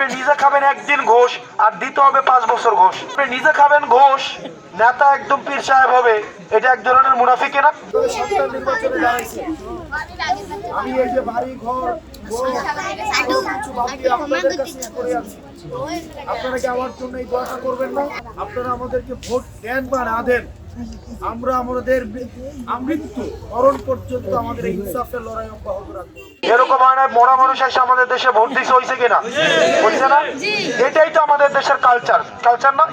আপনি নিজে খাবেন একদিন ঘোষ আর দিতে হবে 5 বছর ঘোষ। আপনি নিজে খাবেন ঘোষ, নেতা একদম পীর সাহেব হবে, এটা এক ধরনের মুনাফিকি না? সরকার নির্বাচনে দাঁড়াইছে, আমি এই যে বাড়ি ঘর কিছু বাদ দিয়ে আপনাদের কাছে করে আছি, আপনারা কি আমার জন্য এই দোয়াটা করবেন না? আপনারা আমাদেরকে ভোট দেন বা না দেন, আমরা আমাদের আমৃত্যু মরণ পর্যন্ত আমাদের এই ইনসাফের লড়াই অব্যাহত রাখবো। এরকম হয় না মরা মানুষ এসে আমাদের দেশে ভোট দিচ্ছে, হয়েছে কিনা? হচ্ছে না? এটাই তো আমাদের দেশের কালচার, কালচার না?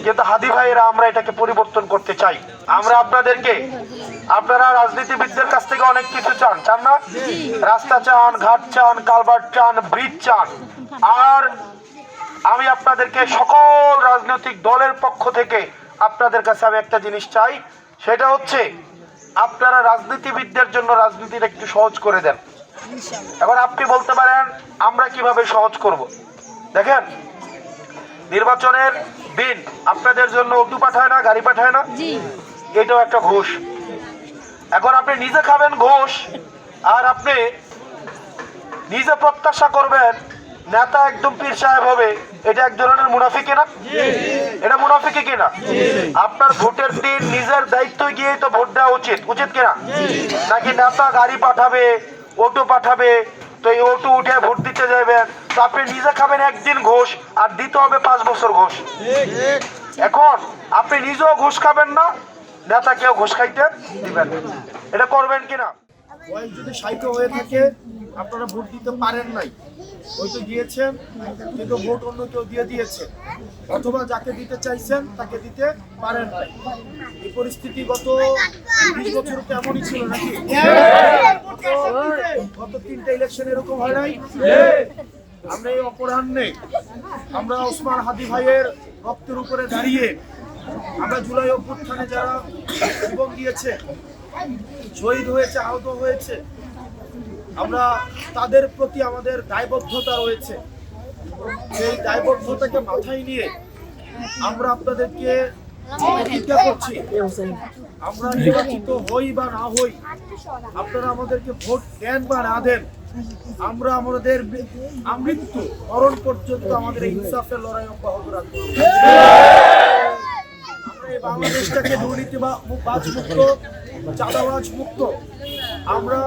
কিন্তু হাদি ভাইয়েরা আমরা এটাকে পরিবর্তন করতে চাই। আমরা আপনাদেরকে, আপনারা রাজনীতিবিদদের কাছ থেকে অনেক কিছু চান, চান না? রাস্তা চান, ঘাট চান, কালভার্ট চান, ব্রিজ চান। আর আমি আপনাদেরকে সকল রাজনৈতিক দলের পক্ষ থেকে আপনাদের কাছে আমি একটা জিনিস চাই, সেটা হচ্ছে আপনারা রাজনীতিবিদদের জন্য রাজনীতিটা একটু সহজ করে দেন। এখন আপনি বলতে পারেন আমরা কিভাবে সহজ করব? দেখেন, নির্বাচনের দিন আপনাদের জন্য অটো পাঠায় না, গাড়ি পাঠায় না, এটাও একটা ঘুষ। এখন আপনি নিজে খাবেন ঘোষ আর আপনি নিজে প্রত্যাশা করবেন নেতা একদম পীর সাহেব হবে, এটা এক ধরনের মুনাফিকি না? এটা মুনাফিকি কিনা? আপনার ভোটের দিন নিজের দায়িত্ব গিয়ে তো ভোট দেওয়া উচিত, উচিত কিনা? নাকি নেতা গাড়ি পাঠাবে, অটো পাঠাবে, তো এই অটো উঠে ভোট দিতে যাবেন, তো আপনি নিজে খাবেন একদিন ঘোষ আর দিতে হবে 5 বছর ঘোষ। এখন আপনি নিজেও ঘুষ খাবেন না, নেতা কেউ ঘুষ খাইতে দিবেন, এটা করবেন কিনা? বয়স যদি 60 হয়ে থাকে, আপনারা ভোট দিতে পারেন নাই, হয়তো গিয়েছেন কিন্তু ভোট অন্য কেউ দিয়ে দিয়েছে, অথবা যাকে দিতে চাইছেন তাকে দিতে পারেন নাই। এই পরিস্থিতি গত 20 বছর কেমনই ছিল নাকি? গত 3টা ইলেকশন এরকম হয় নাই? আমরা এই অপরাহ্নে আমরা ওসমান হাদি ভাইয়ের রক্তের উপরে দাঁড়িয়ে, আমরা জুলাই অভ্যুত্থানে যারা জীবন দিয়েছে, শহীদ হয়েছে, আহত হয়েছে, আমরা তাদের প্রতি আমাদের দায়বদ্ধতা রয়েছে। সেই দায়বদ্ধতাকে মাথায় নিয়ে আমরা আপনাদেরকে প্রতিজ্ঞা করছি, আমরা নির্বাচিত হই বা না হই, আপনারা আমাদেরকে ভোট দেন বা না দেন, আমরা আমাদের আমৃত্যু মরণ পর্যন্ত আমাদের এই ইনসাফের লড়াই অব্যাহত রাখবো। আমরা এই বাংলাদেশটাকে দুর্নীতিবাজ মুক্ত, চাঁদাবাজ মুক্ত, আমরা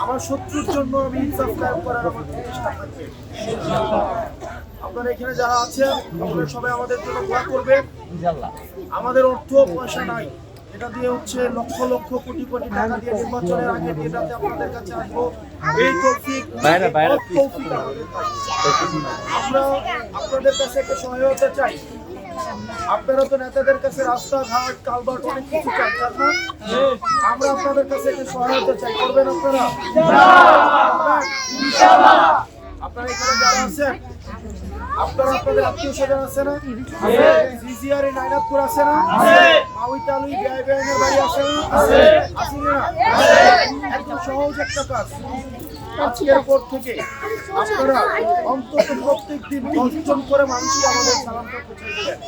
আমার শত্রুর জন্য আমি ইনসাফ কায়েম করার আমার চেষ্টা থাকবে। আপনারা এখানে যারা আছেন, আপনারা সবাই আমাদের জন্য দোয়া করবেন। আমাদের অর্থ পয়সা নাই, এটা দিয়ে হচ্ছে লক্ষ লক্ষ কোটি কোটি টাকা দিয়ে নির্বাচনের আগে এটাতে আপনাদের কাছে আসবো, এই তৌফিক আমরা আপনাদের কাছে একটা সহায়তা চাই। আপনারা তো নেতাদের কাছে রাস্তাঘাট, কালভার্ট অনেক কিছু চান না? আমরা আপনাদের কাছে একটা সহায়তা চাই, করবেন আপনারা? আপনারা এখানে যারা আছেন, আপনারা আপনাদের আত্মীয় স্বজন আছে না? জিজিআর নাইনাতপুর আছে না? মাউইতালুই বিআইবিআইনের বাড়ি আছে না? আছে না? একদম সহজ একটা কাজ, আজকের পর থেকে আপনারা অন্তত প্রত্যেক দিন 10 জন করে মানুষকে আমাদের সালামটা পৌঁছে দিবেন।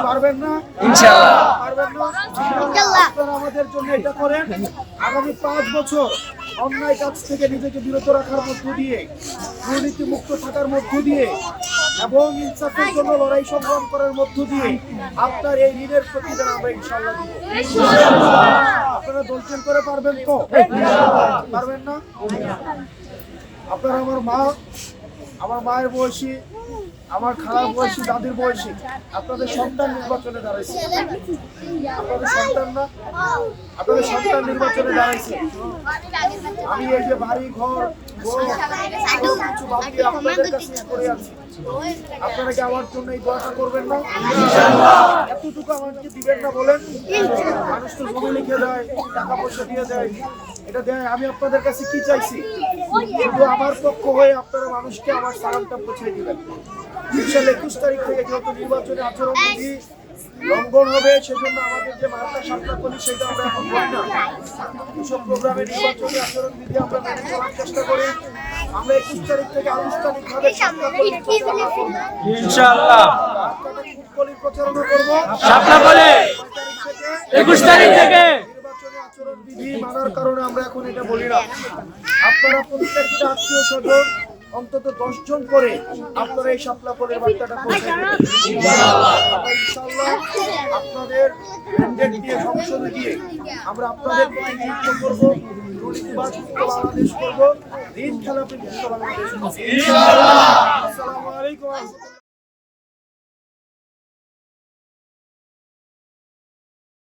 পারবেন না? ইনশাআল্লাহ পারবেন না? ইনশাআল্লাহ। আপনারা আমাদের জন্য এটা করেন, আগামী 5 বছর অন্যায় কাজ থেকে নিজেকে বিরত রাখার মধ্য দিয়ে, দুর্নীতি মুক্ত থাকার মধ্য দিয়ে এবং ইনসাফের জন্য লড়াই সংগ্রাম করার মধ্য দিয়ে আপনার এই ঋণের প্রতিদান আমরা ইনশাআল্লাহ দিব। আপনারা দলচেন করে পারবেন তো? পারবেন না? আপনারা আমার মায়ের বয়সী, আমার খালার বয়সী, দাদির বয়সী, আপনাদের সন্তান নির্বাচনে দাঁড়াইছে, আপনাদের সন্তান না, আপনাদের সন্তান নির্বাচনে দাঁড়াইছে। আমি এই যে বাড়ি ঘর কিছু বাদ দিয়ে আপনাদের কাছে করে আছি, আপনারা কি আমার জন্য এই দোয়াটা করবেন না? এতটুকু আমাকে দিবেন না বলেন? মানুষ তো জমি লিখে দেয়, টাকা পয়সা দিয়ে দেয়, এটা দেয়। আমি আপনাদের কাছে কি চাইছি, শুধু আমার পক্ষ হয়ে আপনারা মানুষকে আমার সালামটা পৌঁছে দিবেন। 21 তারিখ থেকে যেহেতু নির্বাচনে আচরণবিধি লঙ্ঘন হবে, সেজন্য আমাদের যে মার্কা সাপটা করি সেটা আমরা এখন করি না। এসব প্রোগ্রামে নির্বাচনী আচরণবিধি আমরা মেনে চলার চেষ্টা করি। আমরা 21 তারিখ থেকে আনুষ্ঠানিকভাবে ইনশাআল্লাহ প্রচারণা করব। 21 তারিখ থেকে নির্বাচনী আচরণবিধি মানার কারণে আমরা এখন এটা বলি না। আপনারা প্রত্যেকটা আত্মীয় স্বজন অন্তত 10 জন করে আপনারা এই শাপলা ফলের বার্তাটা পৌঁছে দেবেন ইনশাআল্লাহ। আপনাদের ম্যান্ডেট দিয়ে সংসদে গিয়ে আমরা আপনাদের প্রতিনিধিত্ব করব, দুর্নীতিবাজ মুক্ত বাংলাদেশ করব, ঋণ খেলাপি মুক্ত বাংলাদেশ করব ইনশাআল্লাহ। আসসালামু আলাইকুম।